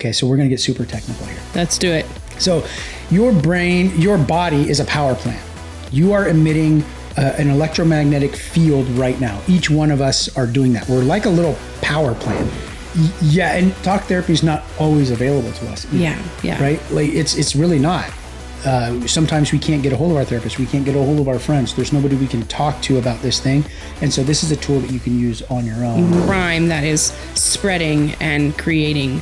Okay, so we're going to get super technical here. Let's do it. So your brain, your body is a power plant. You are emitting an electromagnetic field right now. Each one of us are doing that. We're like a little power plant. Yeah, and talk therapy is not always available to us either, Yeah. Right? Like it's really not. Sometimes we can't get a hold of our therapist. We can't get a hold of our friends. There's nobody we can talk to about this thing. And so this is a tool that you can use on your own. Crime that is spreading and creating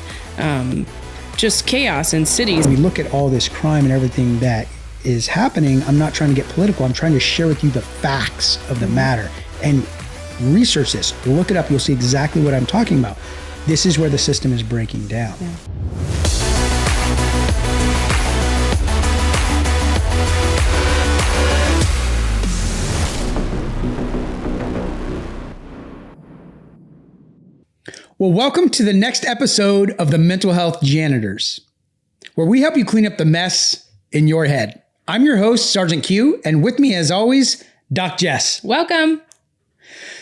just chaos in cities. We look at all this crime and everything that is happening. I'm not trying to get political. I'm trying to share with you the facts of the matter and research this. Look it up. You'll see exactly what I'm talking about. This is where the system is breaking down. Yeah. Well, welcome to the next episode of the Mental Health Janitors, where we help you clean up the mess in your head. I'm your host, Sgt Q, and with me, as always, Doc Jess. Welcome.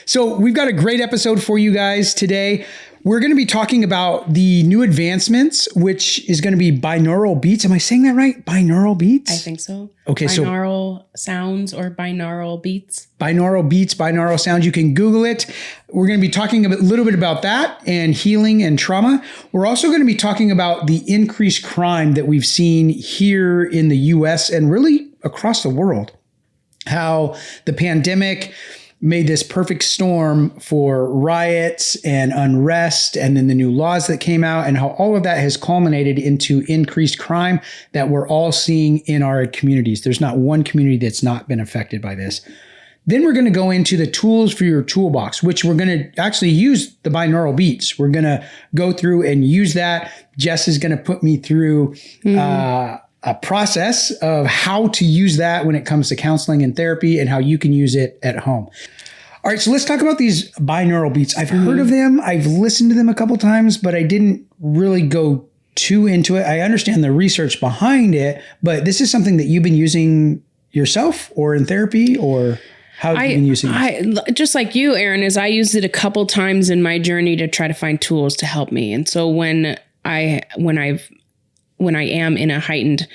So we've got a great episode for you guys today. We're going to be talking about the new advancements, which is going to be binaural beats. Am I saying that right? Binaural beats? I think so. Okay, binaural sounds or binaural beats. Binaural beats, binaural sounds. You can Google it. We're going to be talking a little bit about that and healing and trauma. We're also going to be talking about the increased crime that we've seen here in the US and really across the world. How the pandemic made this perfect storm for riots and unrest, and then the new laws that came out, and how all of that has culminated into increased crime that we're all seeing in our communities. There's not one community that's not been affected by this. Then we're going to go into the tools for your toolbox, which we're going to actually use the binaural beats. We're going to go through and use that. Jess is going to put me through a process of how to use that when it comes to counseling and therapy and how you can use it at home. All right, so let's talk about these binaural beats. I've heard of them. I've listened to them a couple times, but I didn't really go too into it. I understand the research behind it, but this is something that you've been using yourself or in therapy, or how have you been using it? Just like you, Aaron, is I used it a couple times in my journey to try to find tools to help me. And so when I am in a heightened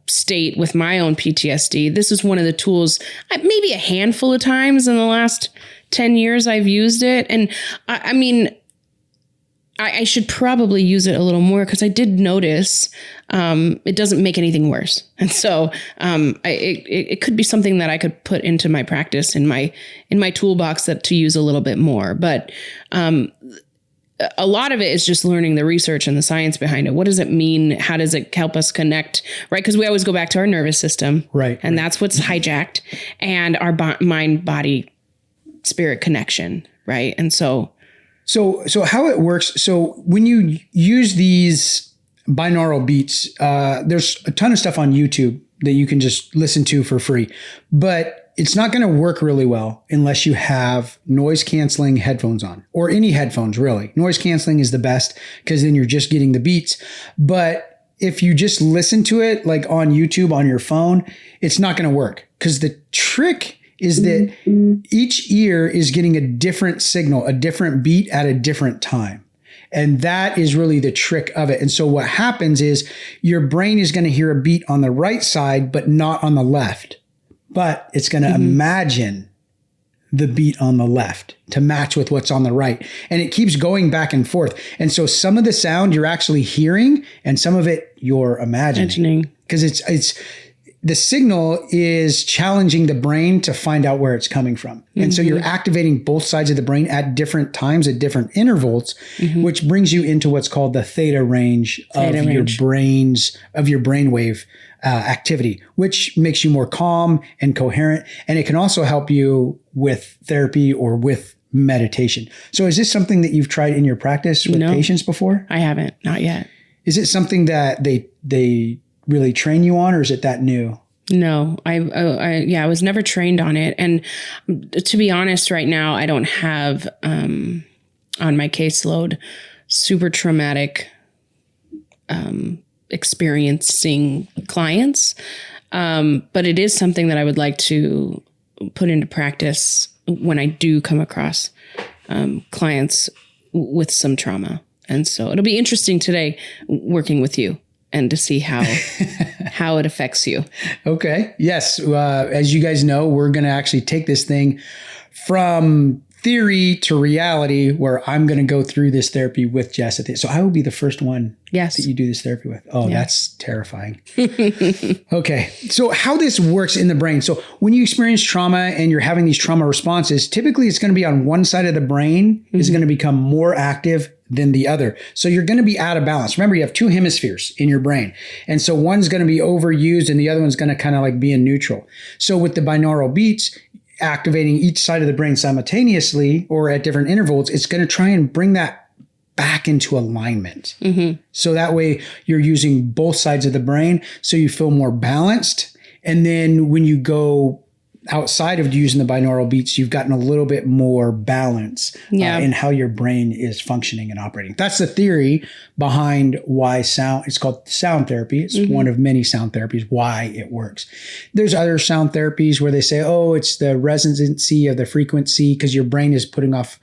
state with my own PTSD, this is one of the tools, maybe a handful of times in the last 10 years I've used it. And I mean, I should probably use it a little more because I did notice it doesn't make anything worse. And so it could be something that I could put into my practice in my toolbox to use a little bit more. But a lot of it is just learning the research and the science behind it. What does it mean? How does it help us connect? Right? Because we always go back to our nervous system. Right. And that's what's hijacked, and our mind, body, spirit connection. Right. And so how it works. So when you use these binaural beats, there's a ton of stuff on YouTube that you can just listen to for free, but it's not going to work really well unless you have noise canceling headphones on, or any headphones really. Noise canceling is the best because then you're just getting the beats. But if you just listen to it like on YouTube on your phone, it's not going to work, because the trick is that each ear is getting a different signal, a different beat at a different time. And that is really the trick of it. And so what happens is your brain is going to hear a beat on the right side, but not on the left. But it's going to imagine the beat on the left to match with what's on the right. And it keeps going back and forth. And so some of the sound you're actually hearing, and some of it you're imagining. Because it's the signal is challenging the brain to find out where it's coming from. And so you're activating both sides of the brain at different times, at different intervals, which brings you into what's called the theta range of your brainwave activity, which makes you more calm and coherent. And it can also help you with therapy or with meditation. So is this something that you've tried in your practice with patients before? I haven't, not yet. Is it something that they really train you on, or is it that new? No, I was never trained on it. And to be honest, right now, I don't have on my caseload super traumatic experiencing clients. But it is something that I would like to put into practice when I do come across clients with some trauma. And so it'll be interesting today working with you and to see how how it affects you. Okay. Yes. As you guys know, we're going to actually take this thing from theory to reality, where I'm going to go through this therapy with Jess. So I will be the first one Yes. that you do this therapy with. Oh, that's terrifying. Okay. So how this works in the brain. So when you experience trauma and you're having these trauma responses, typically it's going to be on one side of the brain is going to become more active than the other. So you're going to be out of balance. Remember, you have two hemispheres in your brain. And so one's going to be overused and the other one's going to kind of like be in neutral. So with the binaural beats, activating each side of the brain simultaneously or at different intervals, it's going to try and bring that back into alignment. So that way you're using both sides of the brain so you feel more balanced. And then when you go outside of using the binaural beats, you've gotten a little bit more balance in how your brain is functioning and operating. That's the theory behind why sound, it's called sound therapy. It's one of many sound therapies, why it works. There's other sound therapies where they say, oh, it's the resonancy of the frequency because your brain is putting off.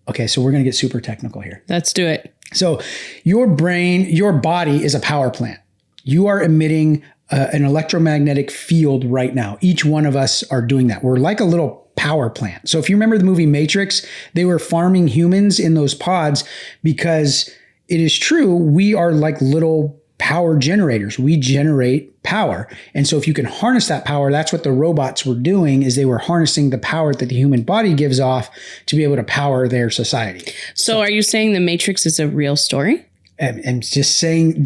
Okay, so we're going to get super technical here. Let's do it. So your brain, your body is a power plant. You are emitting an electromagnetic field right now. Each one of us are doing that. We're like a little power plant. So if you remember the movie Matrix, they were farming humans in those pods because it is true, we are like little power generators. We generate power. And so if you can harness that power, that's what the robots were doing, is they were harnessing the power that the human body gives off to be able to power their society. So are you saying the Matrix is a real story? I'm just saying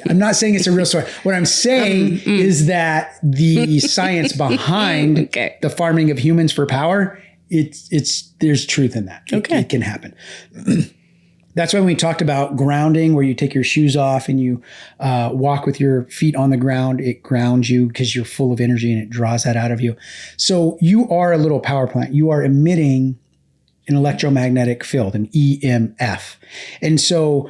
I'm not saying it's a real story. What I'm saying is that the science behind the farming of humans for power, there's truth in that. It can happen. That's when we talked about grounding, where you take your shoes off and you walk with your feet on the ground. It grounds you because you're full of energy and it draws that out of you. So you are a little power plant. You are emitting an electromagnetic field, an EMF. And so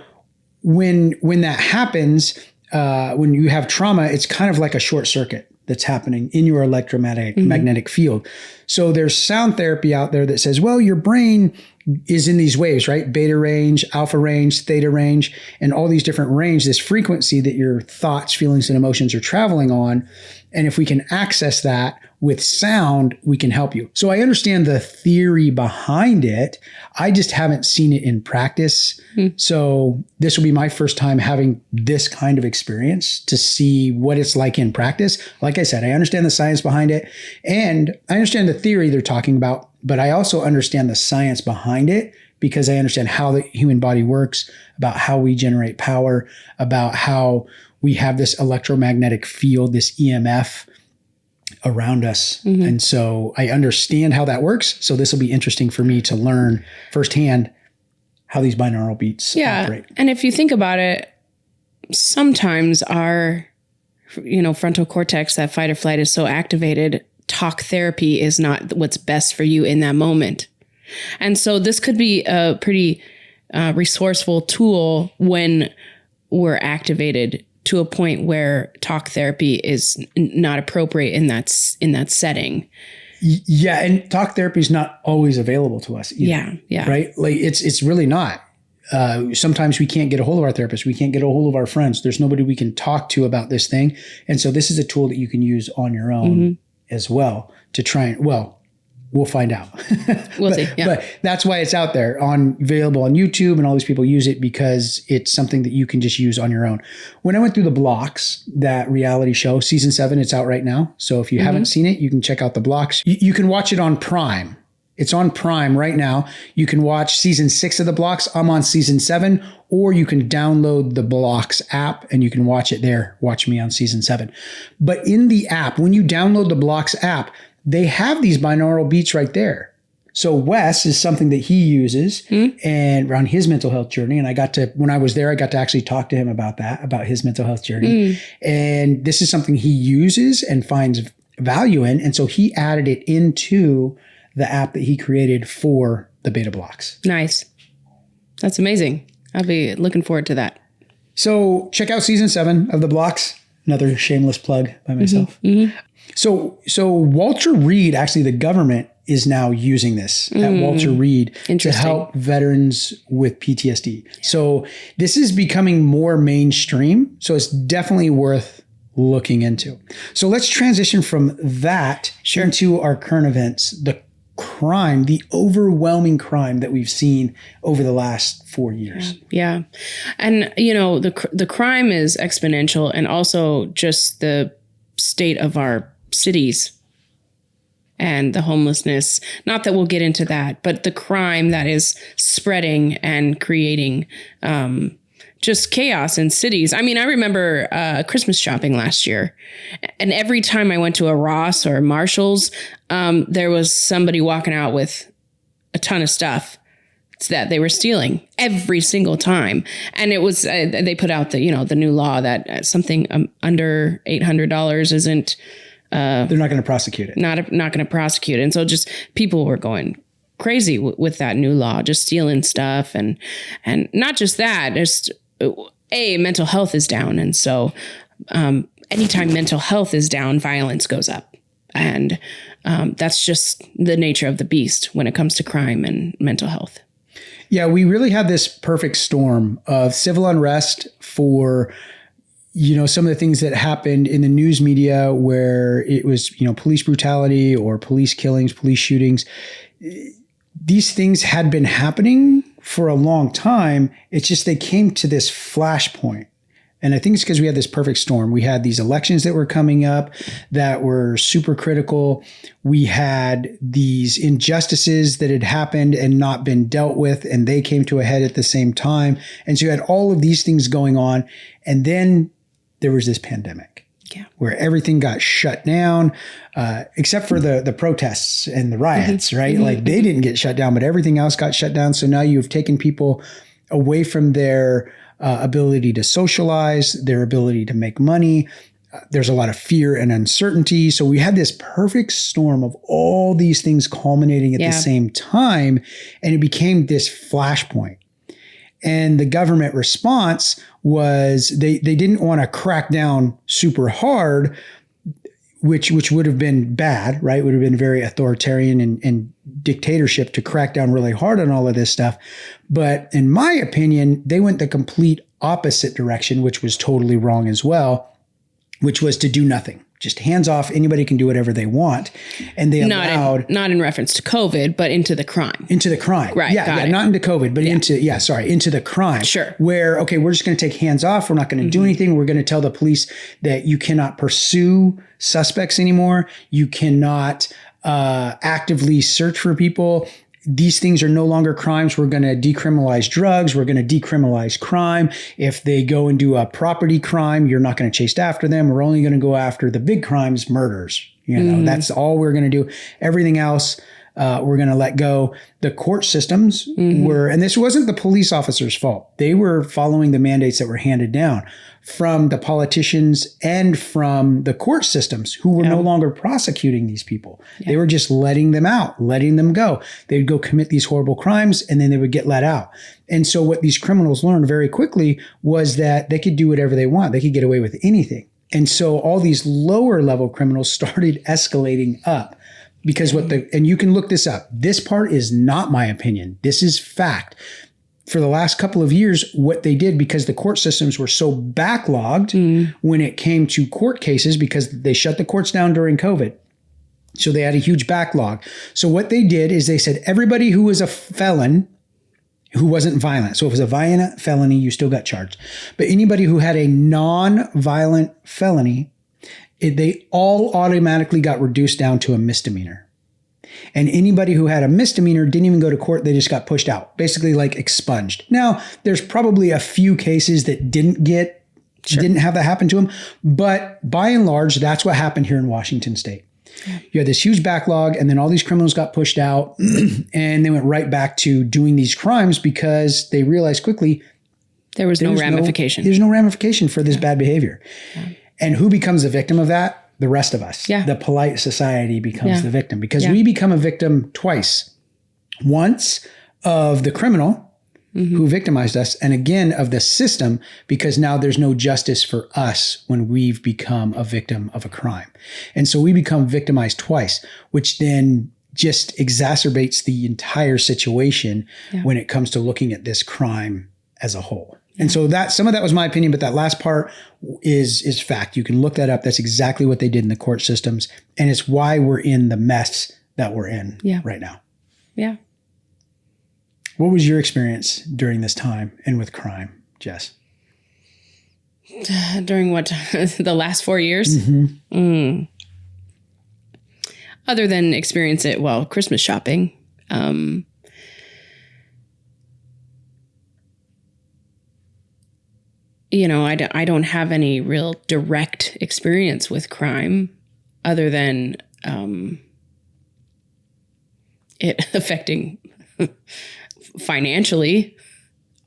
when that happens, when you have trauma, it's kind of like a short circuit that's happening in your electromagnetic field. So there's sound therapy out there that says, well, your brain is in these waves, right? Beta range, alpha range, theta range, and all these different range, this frequency that your thoughts, feelings, and emotions are traveling on. And if we can access that with sound, we can help you. So I understand the theory behind it. I just haven't seen it in practice. So this will be my first time having this kind of experience to see what it's like in practice. Like I said, I understand the science behind it and I understand the theory they're talking about, but I also understand the science behind it because I understand how the human body works, about how we generate power, about how we have this electromagnetic field, this EMF around us. And so I understand how that works. So this will be interesting for me to learn firsthand how these binaural beats operate. And if you think about it, sometimes our, frontal cortex, that fight or flight, is so activated, talk therapy is not what's best for you in that moment. And so this could be a pretty resourceful tool when we're activated to a point where talk therapy is not appropriate in that setting. Yeah, and talk therapy is not always available to us either. Yeah. Right? Like it's really not. Sometimes we can't get a hold of our therapist. We can't get a hold of our friends. There's nobody we can talk to about this thing. And so this is a tool that you can use on your own as well to try and, we'll find out. We'll see. Yeah. But that's why it's out there available on YouTube, and all these people use it because it's something that you can just use on your own. When I went through The Blocks, that reality show, season 7, it's out right now. So if you haven't seen it, you can check out The Blocks. You can watch it on Prime. It's on Prime right now. You can watch season 6 of The Blocks. I'm on season 7, or you can download the Blocks app and you can watch it there. Watch me on season 7. But in the app, when you download the Blocks app, they have these binaural beats right there. So Wes is something that he uses and around his mental health journey. And when I was there, I got to actually talk to him about his mental health journey. And this is something he uses and finds value in. And so he added it into the app that he created for the Beta Blocks. Nice. That's amazing. I'll be looking forward to that. So check out season 7 of The Blocks. Another shameless plug by myself. So Walter Reed, actually the government is now using this at Walter Reed to help veterans with PTSD. So this is becoming more mainstream. So it's definitely worth looking into. So let's transition from that into our current events, the crime, the overwhelming crime that we've seen over the last 4 years. Yeah. And, the crime is exponential, and also just the state of our cities and the homelessness. Not that we'll get into that, but the crime that is spreading and creating just chaos in cities. I mean, I remember Christmas shopping last year, and every time I went to a Ross or a Marshall's, there was somebody walking out with a ton of stuff that they were stealing every single time. And it was, they put out the new law that something under $800 isn't, they're not going to prosecute it. Not going to prosecute it. And so just people were going crazy with that new law, just stealing stuff. And not just that, just mental health is down. And so anytime mental health is down, violence goes up. And that's just the nature of the beast when it comes to crime and mental health. Yeah, we really had this perfect storm of civil unrest for some of the things that happened in the news media where it was, police brutality or police killings, police shootings. These things had been happening for a long time. It's just they came to this flashpoint. And I think it's because we had this perfect storm. We had these elections that were coming up that were super critical. We had these injustices that had happened and not been dealt with, and they came to a head at the same time. And so you had all of these things going on. And then there was this pandemic where everything got shut down, except for the protests and the riots, right? Like they didn't get shut down, but everything else got shut down. So now you've taken people away from their ability to socialize, their ability to make money. There's a lot of fear and uncertainty. So we had this perfect storm of all these things culminating at the same time, and it became this flashpoint. And the government response was they didn't want to crack down super hard, which would have been bad, right? Would have been very authoritarian and dictatorship to crack down really hard on all of this stuff. But in my opinion, they went the complete opposite direction, which was totally wrong as well, which was to do nothing. Just hands off. Anybody can do whatever they want. And they allowed... Not in reference to COVID, but into the crime. Into the crime. Right. Yeah, not into COVID, but into the crime. Sure. Where, okay, we're just going to take hands off. We're not going to do anything. We're going to tell the police that you cannot pursue suspects anymore. You cannot actively search for people. These things are no longer crimes. We're going to decriminalize drugs. We're going to decriminalize crime. If they go and do a property crime, you're not going to chase after them. We're only going to go after the big crimes, murders. That's all we're going to do. Everything else, we're going to let go. The court systems were, and this wasn't the police officers' fault. They were following the mandates that were handed down from the politicians and from the court systems who were no longer prosecuting these people. They were just letting them out, letting them go. They would go commit these horrible crimes and then they would get let out. And so what these criminals learned very quickly was that they could do whatever they want. They could get away with anything. And so all these lower level criminals started escalating up. Because and you can look this up. This part is not my opinion. This is fact. For the last couple of years, what they did, because the court systems were so backlogged when it came to court cases, because they shut the courts down during COVID. So they had a huge backlog. So what they did is they said everybody who was a felon who wasn't violent. So if it was a violent felony, you still got charged. But anybody who had a non-violent felony, they all automatically got reduced down to a misdemeanor. And anybody who had a misdemeanor didn't even go to court. They just got pushed out, basically like expunged. Now, there's probably a few cases that didn't have that happen to them. But by and large, that's what happened here in Washington State. Yeah. You had this huge backlog, and then all these criminals got pushed out and they went right back to doing these crimes because they realized quickly there was no ramification. There's no ramification for this bad behavior. Yeah. And who becomes the victim of that? The rest of us. Yeah. The polite society becomes the victim because we become a victim twice. Once of the criminal who victimized us, and again of the system, because now there's no justice for us when we've become a victim of a crime. And so we become victimized twice, which then just exacerbates the entire situation when it comes to looking at this crime as a whole. And so that some of that was my opinion, but that last part is fact. You can look that up. That's exactly what they did in the court systems. And it's why we're in the mess that we're in right now. Yeah. What was your experience during this time and with crime, Jess? During what? The last 4 years? Other than experience it, Christmas shopping. I don't have any real direct experience with crime other than it affecting financially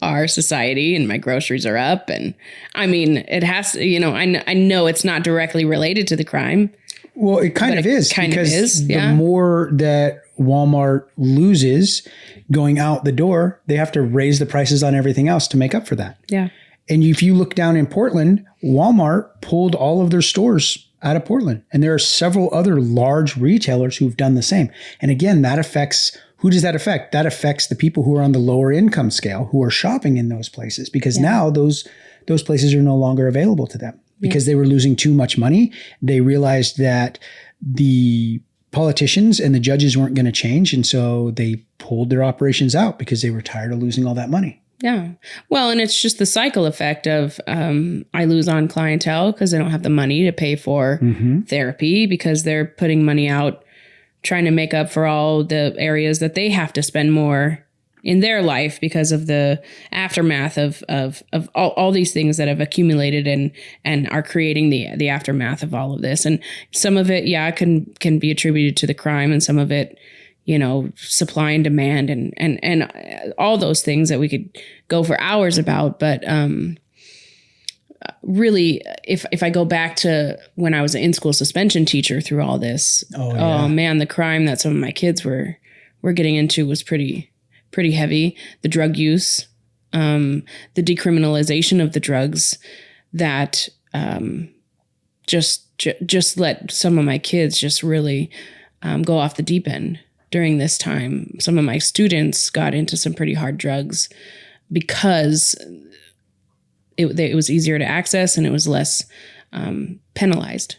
our society, and my groceries are up. And I mean, it has to, I know it's not directly related to the crime. Well, it kind of is, because yeah. The more that Walmart loses going out the door, they have to raise the prices on everything else to make up for that. Yeah. And if you look down in Portland, Walmart pulled all of their stores out of Portland. And there are several other large retailers who've done the same. And again, who does that affect? That affects the people who are on the lower income scale who are shopping in those places, because now those places are no longer available to them because they were losing too much money. They realized that the politicians and the judges weren't going to change. And so they pulled their operations out because they were tired of losing all that money. Yeah. Well, and it's just the cycle effect of I lose on clientele because they don't have the money to pay for therapy, because they're putting money out trying to make up for all the areas that they have to spend more in their life because of the aftermath of all these things that have accumulated and are creating the aftermath of all of this. And some of it, can be attributed to the crime, and some of it, supply and demand and all those things that we could go for hours about. But really, if I go back to when I was an in-school suspension teacher through all this, oh man, the crime that some of my kids were getting into was pretty heavy. The drug use, the decriminalization of the drugs that just let some of my kids just really go off the deep end during this time. Some of my students got into some pretty hard drugs because it was easier to access and it was less penalized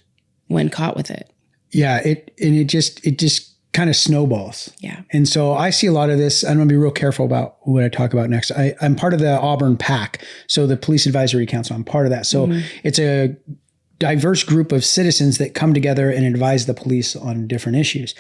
when caught with it. Yeah, it just kind of snowballs. Yeah. And so I see a lot of this. I'm going to be real careful about what I talk about next. I'm part of the Auburn PAC, so the Police Advisory Council. I'm part of that. So it's a diverse group of citizens that come together and advise the police on different issues.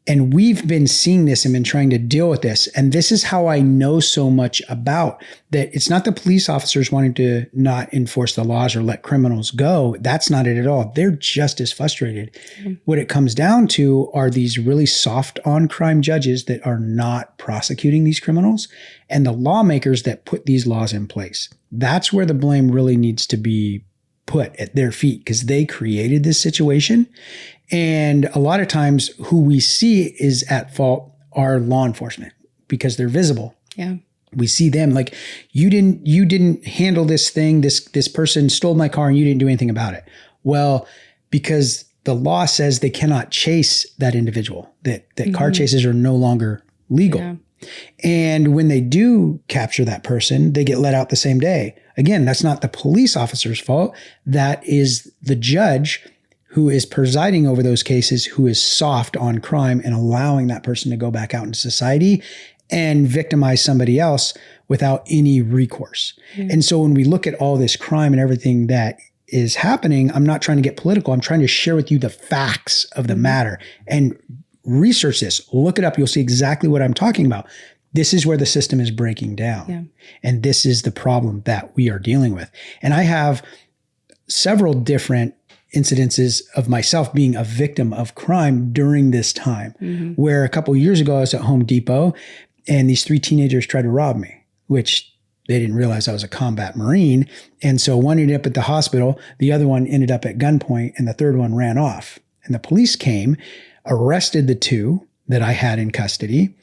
And we've been seeing this and been trying to deal with this. And this is how I know so much about that. It's not the police officers wanting to not enforce the laws or let criminals go. That's not it at all. They're just as frustrated. What it comes down to are these really soft on crime judges that are not prosecuting these criminals, and the lawmakers that put these laws in place. That's where the blame really needs to be put at their feet, because they created this situation. And a lot of times who we see is at fault are law enforcement, because they're visible. Yeah. We see them like, you didn't handle this thing. This person stole my car and you didn't do anything about it. Well, because the law says they cannot chase that individual, that car chases are no longer legal. Yeah. And when they do capture that person, they get let out the same day. Again, that's not the police officer's fault. That is the judge who is presiding over those cases, who is soft on crime and allowing that person to go back out into society and victimize somebody else without any recourse. And so when we look at all this crime and everything that is happening, I'm not trying to get political. I'm trying to share with you the facts of the matter, and research this. Look it up. You'll see exactly what I'm talking about. This is where the system is breaking down. Yeah. And this is the problem that we are dealing with. And I have several different incidences of myself being a victim of crime during this time, where a couple of years ago I was at Home Depot and these 3 teenagers tried to rob me, which they didn't realize I was a combat Marine. And so one ended up at the hospital, the other one ended up at gunpoint, and the third one ran off. And the police came, arrested the 2 that I had in custody,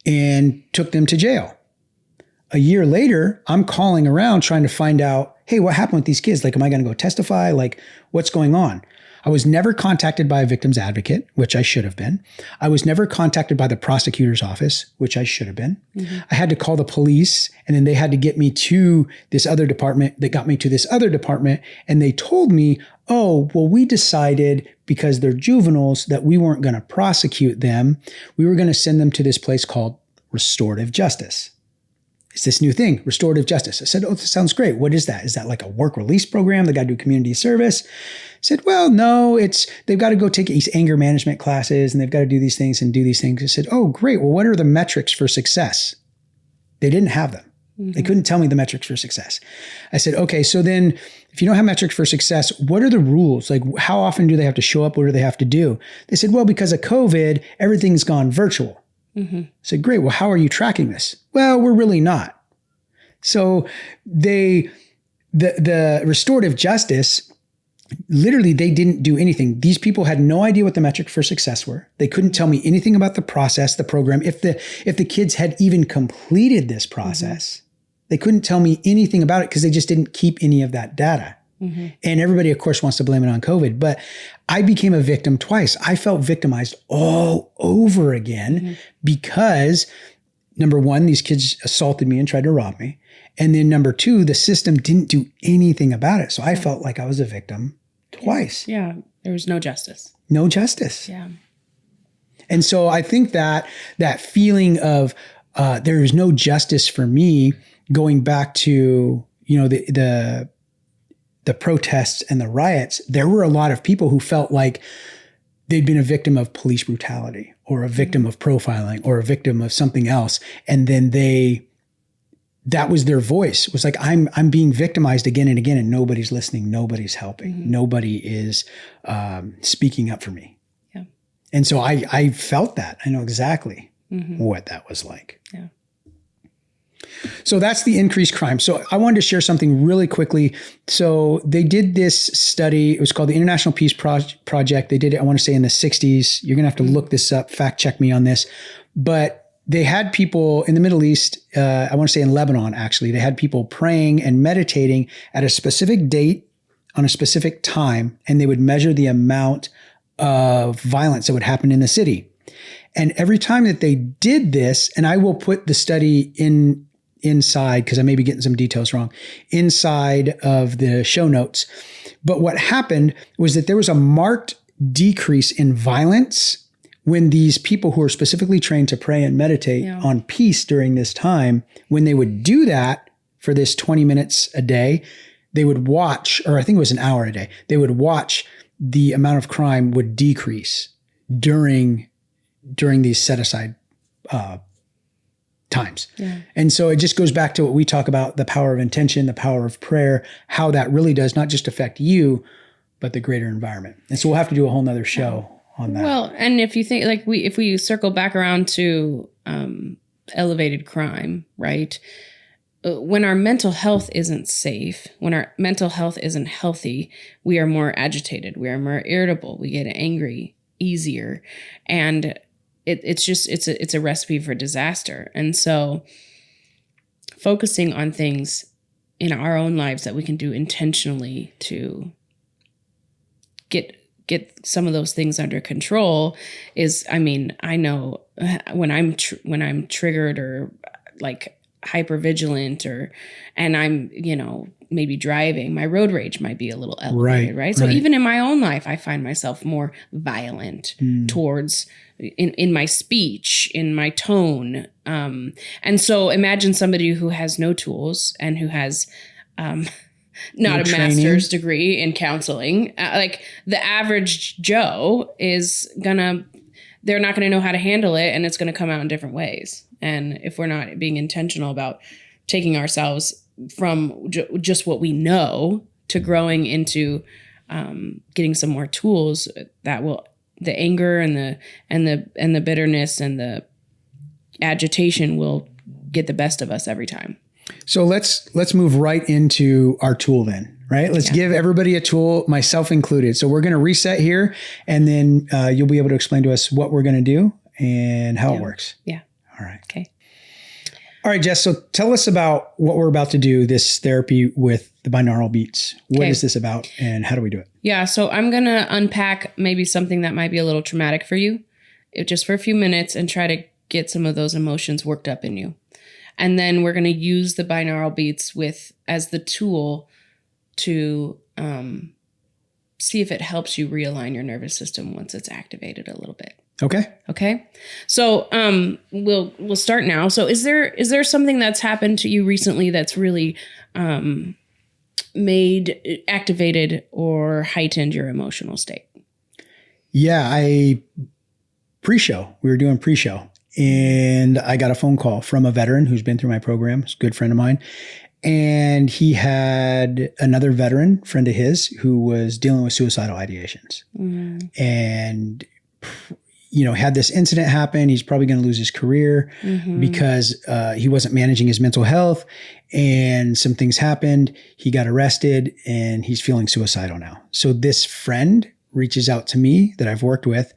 and took them to jail. A year later, I'm calling around trying to find out, hey, what happened with these kids? Like, am I going to go testify? Like, what's going on? I was never contacted by a victim's advocate, which I should have been. I was never contacted by the prosecutor's office, which I should have been. I had to call the police, and then they had to get me to this other department that got me to this other department. And they told me, oh, well, we decided because they're juveniles that we weren't going to prosecute them. We were going to send them to this place called restorative justice. It's this new thing, restorative justice. I said, oh, that sounds great. What is that? Is that like a work release program? They got to do community service? I said, well, no, they've got to go take these anger management classes and they've got to do these things and do these things. I said, oh, great. Well, what are the metrics for success? They didn't have them. They couldn't tell me the metrics for success. I said, okay, so then if you don't have metrics for success, what are the rules? Like, how often do they have to show up? What do they have to do? They said, well, because of COVID, everything's gone virtual. I said, great. Well, how are you tracking this? Well, we're really not. So the restorative justice, literally, they didn't do anything. These people had no idea what the metric for success were. They couldn't tell me anything about the process, the program. If the kids had even completed this process, they couldn't tell me anything about it because they just didn't keep any of that data. And everybody, of course, wants to blame it on COVID. But I became a victim twice. I felt victimized all over again because, number one, these kids assaulted me and tried to rob me. And then number two, the system didn't do anything about it. So I felt like I was a victim twice. Yeah. There was no justice. No justice. Yeah. And so I think that feeling of there is no justice for me, going back to, the protests and the riots, there were a lot of people who felt like they'd been a victim of police brutality or a victim of profiling or a victim of something else. And then that was their voice. It was like, I'm being victimized again and again, and nobody's listening. Nobody's helping. Nobody is speaking up for me. Yeah. And so I felt that. I know exactly what that was like. Yeah. So that's the increased crime. So I wanted to share something really quickly. So they did this study. It was called the International Peace Project. They did it, I want to say, in the 60s. You're going to have to look this up, fact check me on this. But they had people in the Middle East, I want to say in Lebanon, actually, they had people praying and meditating at a specific date on a specific time, and they would measure the amount of violence that would happen in the city. And every time that they did this, and I will put the study inside, because I may be getting some details wrong, inside of the show notes. But what happened was that there was a marked decrease in violence when these people who are specifically trained to pray and meditate on peace during this time, when they would do that for this 20 minutes a day, they would watch, or I think it was an hour a day, they would watch the amount of crime would decrease during these set aside times. Yeah. And so it just goes back to what we talk about, the power of intention, the power of prayer, how that really does not just affect you, but the greater environment. And so we'll have to do a whole nother show on that. Well, and if you think, like, if we circle back around to elevated crime, right? When our mental health isn't safe, when our mental health isn't healthy, we are more agitated, we are more irritable, we get angry easier, and it's a recipe for disaster. And so focusing on things in our own lives that we can do intentionally to get some of those things under control is, I mean, I know when I'm triggered or like hypervigilant and I'm, maybe driving, my road rage might be a little elevated, right? So even in my own life, I find myself more violent towards in my speech, in my tone. And so imagine somebody who has no tools and who has not a master's degree in counseling. Like the average Joe they're not going to know how to handle it, and it's going to come out in different ways. And if we're not being intentional about taking ourselves from just what we know to growing into getting some more tools, that will, the anger and the bitterness and the agitation will get the best of us every time. So let's move right into our tool then, right? Let's give everybody a tool, myself included. So we're going to reset here, and then you'll be able to explain to us what we're going to do and how it works. Yeah. All right. Okay. All right, Jess. So tell us about what we're about to do, this therapy with the binaural beats. What is this about and how do we do it? Yeah. So I'm going to unpack maybe something that might be a little traumatic for you, just for a few minutes, and try to get some of those emotions worked up in you. And then we're going to use the binaural beats as the tool to see if it helps you realign your nervous system once it's activated a little bit. Okay. So we'll start now. So is there something that's happened to you recently that's really activated or heightened your emotional state? Yeah, we were doing pre-show, and I got a phone call from a veteran who's been through my program. He's a good friend of mine. And he had another veteran friend of his who was dealing with suicidal ideations. And had this incident happen. He's probably going to lose his career because he wasn't managing his mental health, and some things happened. He got arrested and he's feeling suicidal now. So this friend reaches out to me that I've worked with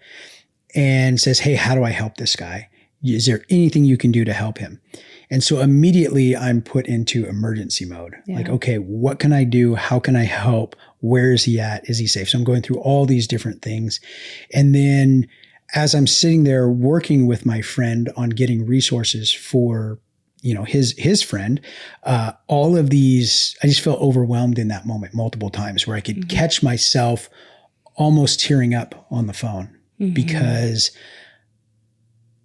and says, hey, how do I help this guy? Is there anything you can do to help him? And so immediately I'm put into emergency mode. Yeah. Like, okay, what can I do? How can I help? Where is he at? Is he safe? So I'm going through all these different things. And then as I'm sitting there working with my friend on getting resources for, his friend, all of these, I just felt overwhelmed in that moment multiple times where I could catch myself almost tearing up on the phone because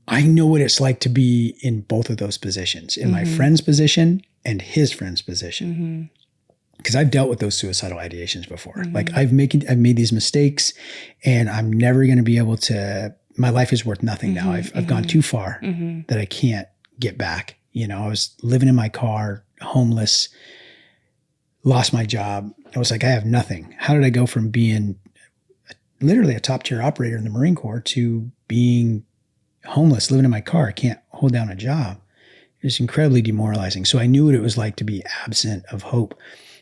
I know what it's like to be in both of those positions, in my friend's position and his friend's position. Because I've dealt with those suicidal ideations before. Like I've made these mistakes, and I'm never going to be able to, my life is worth nothing now. I've gone too far that I can't get back. I was living in my car, homeless, lost my job. I was like, I have nothing. How did I go from being literally a top tier operator in the Marine Corps to being homeless, living in my car? I can't hold down a job. It was incredibly demoralizing. So I knew what it was like to be absent of hope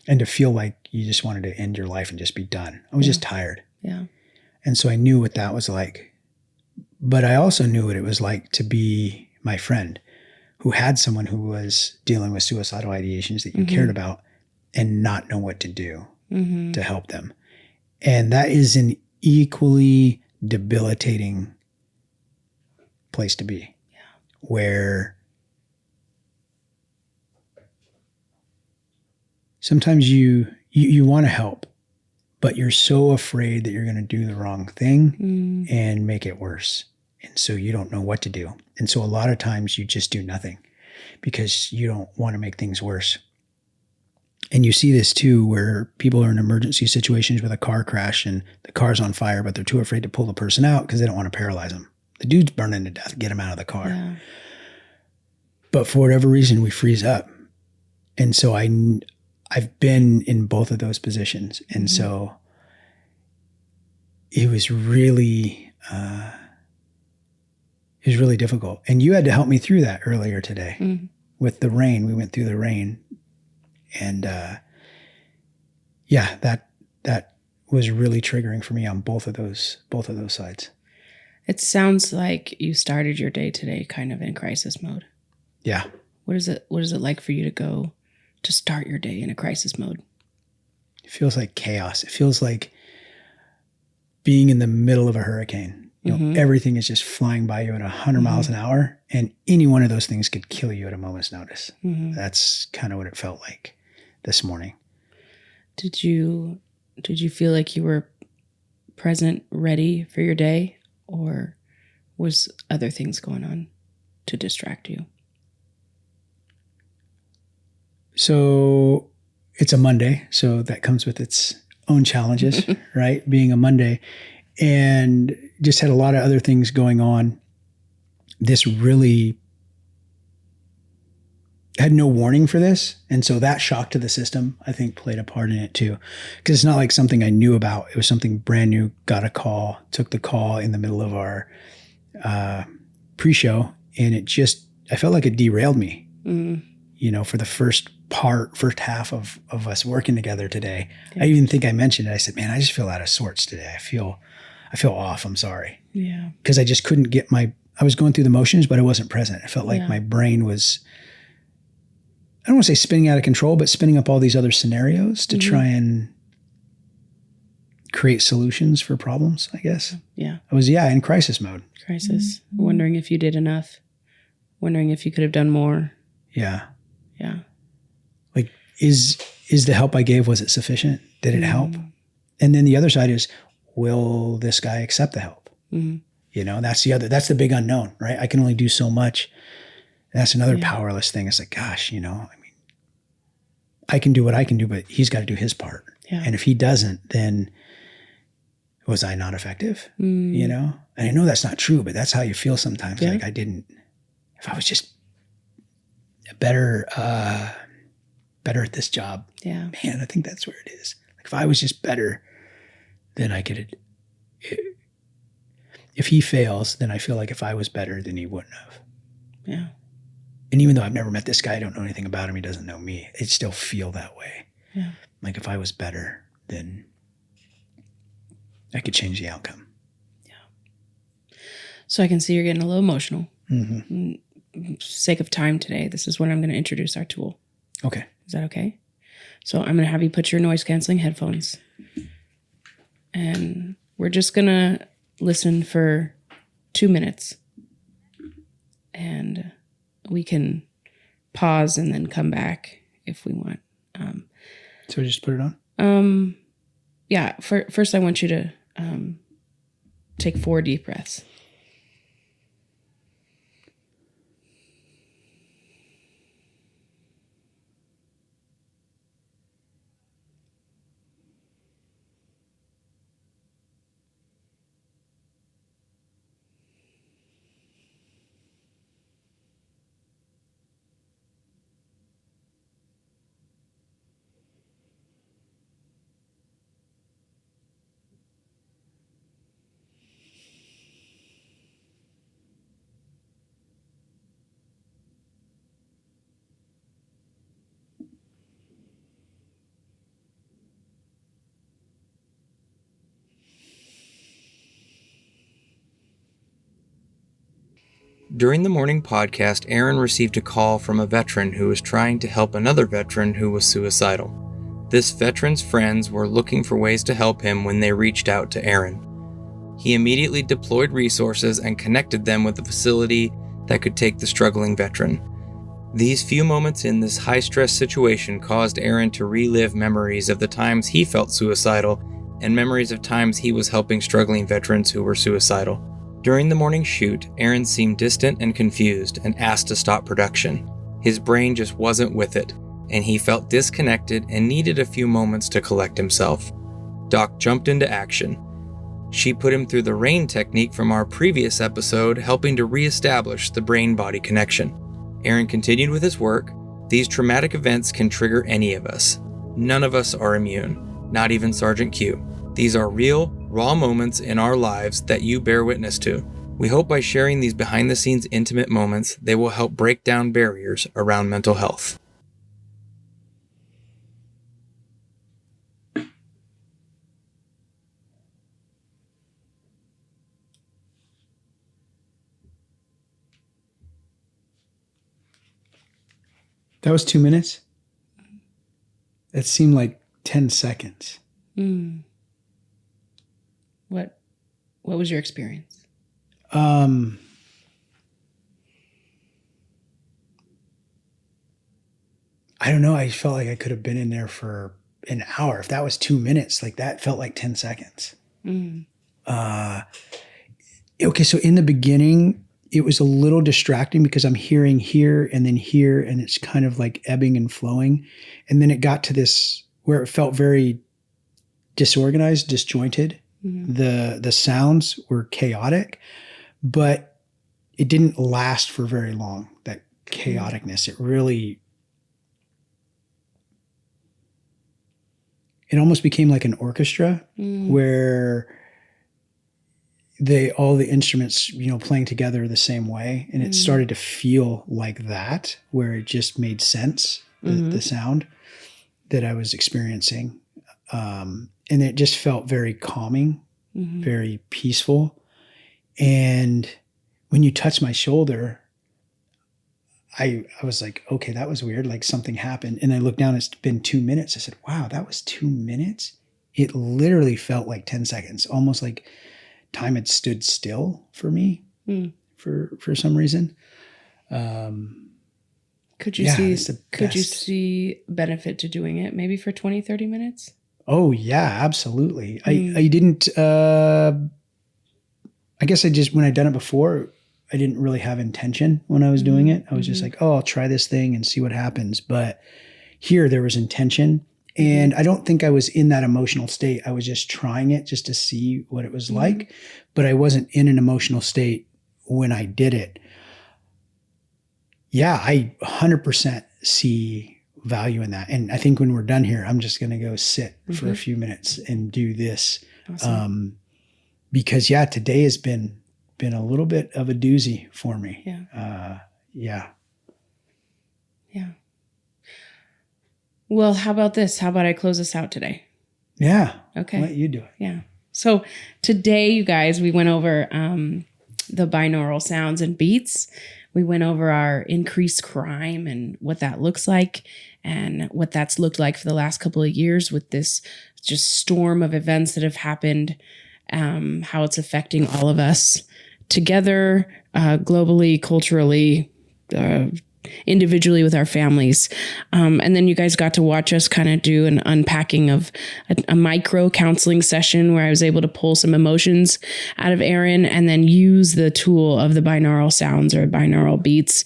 and to feel like you just wanted to end your life and just be done. I was just tired. Yeah. And so I knew what that was like. But I also knew what it was like to be my friend who had someone who was dealing with suicidal ideations that you cared about and not know what to do to help them. And that is an equally debilitating place to be, where sometimes you want to help, but you're so afraid that you're going to do the wrong thing and make it worse. And so you don't know what to do. And so a lot of times you just do nothing because you don't want to make things worse. And you see this too, where people are in emergency situations with a car crash and the car's on fire, but they're too afraid to pull the person out because they don't want to paralyze them. The dude's burning to death. Get him out of the car. Yeah. But for whatever reason, we freeze up. And so I've been in both of those positions. And so it was really difficult. And you had to help me through that earlier today with the rain. We went through the rain. And that was really triggering for me on both of those sides. It sounds like you started your day today kind of in crisis mode. Yeah. What is it like for you to go to start your day in a crisis mode? It feels like chaos. It feels like being in the middle of a hurricane. Everything is just flying by you at 100 miles an hour, and any one of those things could kill you at a moment's notice. That's kind of what it felt like this morning. Did you feel like you were present, ready for your day? Or was other things going on to distract you? So it's a Monday, so that comes with its own challenges, right? Being a Monday, and just had a lot of other things going on. This really had no warning for this. And so that shock to the system, I think, played a part in it too. Because it's not like something I knew about. It was something brand new. Got a call, took the call in the middle of our pre-show. And I felt like it derailed me, for the first half of us working together today. Yeah. I even think I mentioned it. I said, man, I just feel out of sorts today. I feel off. I'm sorry. Yeah. Because I just couldn't get I was going through the motions, but I wasn't present. I felt like my brain was don't want to say spinning out of control, but spinning up all these other scenarios to try and create solutions for problems, I guess. Yeah. I was, in crisis mode. Crisis. Wondering if you did enough. Wondering if you could have done more. Yeah. Yeah. Like, is the help I gave, was it sufficient? Did it help? And then the other side is, will this guy accept the help? That's the big unknown, right? I can only do so much. That's another powerless thing. It's like, gosh, I can do what I can do, but he's got to do his part. Yeah. And if he doesn't, then was I not effective? And I know that's not true, but that's how you feel sometimes. Yeah. Like if I was just better at this job, man, I think that's where it is. Like if I was just better, then I could, if he fails, then I feel like if I was better, then he wouldn't have. Yeah. And even though I've never met this guy, I don't know anything about him, he doesn't know me, it still feel that way. Yeah. Like if I was better, then I could change the outcome. Yeah. So I can see you're getting a little emotional. Sake of time today, this is when I'm going to introduce our tool. Okay. Is that okay? So I'm going to have you put your noise canceling headphones. And we're just going to listen for 2 minutes. And we can pause and then come back if we want. So just put it on? Yeah. First, I want you to take 4 deep breaths. During the morning podcast, Aaron received a call from a veteran who was trying to help another veteran who was suicidal. This veteran's friends were looking for ways to help him when they reached out to Aaron. He immediately deployed resources and connected them with a facility that could take the struggling veteran. These few moments in this high-stress situation caused Aaron to relive memories of the times he felt suicidal and memories of times he was helping struggling veterans who were suicidal. During the morning shoot, Aaron seemed distant and confused and asked to stop production. His brain just wasn't with it, and he felt disconnected and needed a few moments to collect himself. Doc jumped into action. She put him through the RAIN technique from our previous episode, helping to reestablish the brain-body connection. Aaron continued with his work. These traumatic events can trigger any of us. None of us are immune, not even Sgt Q. These are real, raw moments in our lives that you bear witness to. We hope by sharing these behind-the-scenes intimate moments, they will help break down barriers around mental health. That was 2 minutes? It seemed like 10 seconds. What was your experience? I don't know. I felt like I could have been in there for an hour. If that was 2 minutes, like that felt like 10 seconds. Okay, so in the beginning, it was a little distracting because I'm hearing here, and it's kind of like ebbing and flowing. And then it got to this where it felt very disorganized, disjointed. The sounds were chaotic, but it didn't last for very long, that chaoticness. It almost became like an orchestra where all the instruments, playing together the same way. And it started to feel like that, where it just made sense, the sound that I was experiencing. And it just felt very calming, very peaceful. And when you touched my shoulder, I was like, okay, that was weird. Like something happened. And I looked down, it's been 2 minutes. I said, wow, that was 2 minutes. It literally felt like 10 seconds, almost like time had stood still for me for some reason. Could you see benefit to doing it maybe for 20, 30 minutes? Oh yeah, absolutely. I didn't, I guess when I'd done it before, I didn't really have intention when I was doing it. I was just like, oh, I'll try this thing and see what happens. But here there was intention. And I don't think I was in that emotional state. I was just trying it just to see what it was like. But I wasn't in an emotional state when I did it. Yeah, I 100% see value in that. And I think when we're done here, I'm just going to go sit for a few minutes and do this. Awesome. Because today has been a little bit of a doozy for me. Yeah. Well, how about this? How about I close us out today? Yeah. Okay. Let you do it. Yeah. So today, you guys, we went over the binaural sounds and beats. We went over our increased crime and what that looks like and what that's looked like for the last couple of years with this just storm of events that have happened, how it's affecting all of us together, globally, culturally, individually with our families. And then you guys got to watch us kind of do an unpacking of a micro counseling session where I was able to pull some emotions out of Aaron and then use the tool of the binaural sounds or binaural beats,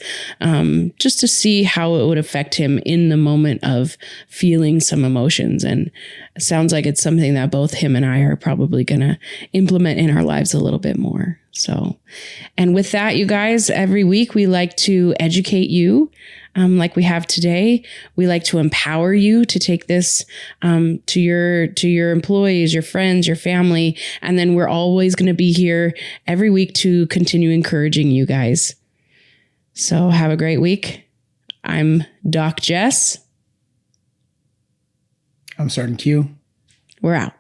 just to see how it would affect him in the moment of feeling some emotions. And it sounds like it's something that both him and I are probably going to implement in our lives a little bit more. So, and with that, you guys, every week we like to educate you, like we have today. We like to empower you to take this to your employees, your friends, your family, and then we're always going to be here every week to continue encouraging you guys. So have a great week. I'm Doc Jess. I'm Sgt Q. We're out.